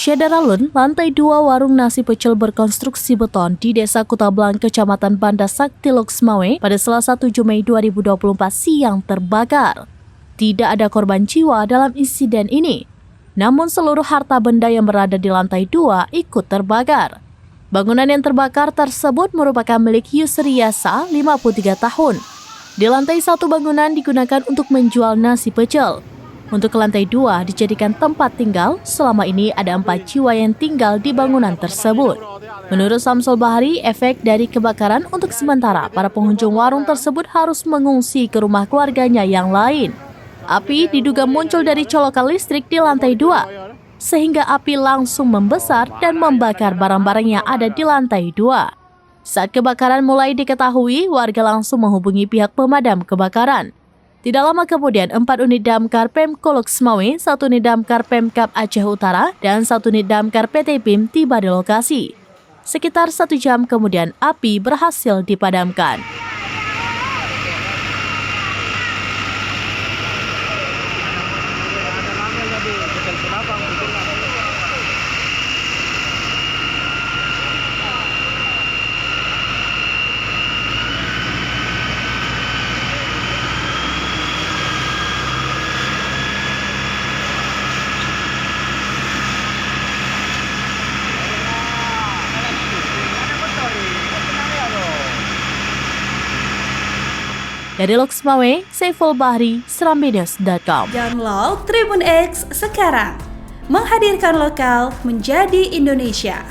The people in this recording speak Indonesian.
Syedaralun, lantai 2 warung nasi pecel berkonstruksi beton di Desa Kutablang, Kecamatan Banda Sakti, Loksmawe pada Selasa 7 Mei 2024 siang terbakar. Tidak ada korban jiwa dalam insiden ini, namun seluruh harta benda yang berada di lantai 2 ikut terbakar. Bangunan yang terbakar tersebut merupakan milik Yusriyasa, 53 tahun. Di lantai 1 bangunan digunakan untuk menjual nasi pecel. Untuk lantai 2 dijadikan tempat tinggal, selama ini ada 4 jiwa yang tinggal di bangunan tersebut. Menurut Samsul Bahari, efek dari kebakaran untuk sementara, para pengunjung warung tersebut harus mengungsi ke rumah keluarganya yang lain. Api diduga muncul dari colokan listrik di lantai 2, sehingga api langsung membesar dan membakar barang-barang yang ada di lantai 2. Saat kebakaran mulai diketahui, warga langsung menghubungi pihak pemadam kebakaran. Tidak lama kemudian, 4 unit damkar Pemko Loksmawe, 1 unit damkar Pemkab Aceh Utara, dan 1 unit damkar PT PIM tiba di lokasi. Sekitar 1 jam kemudian, api berhasil dipadamkan. Dari Loksmawe, Saiful Bahri, serambinews.com. Download Tribun X sekarang, menghadirkan lokal menjadi Indonesia.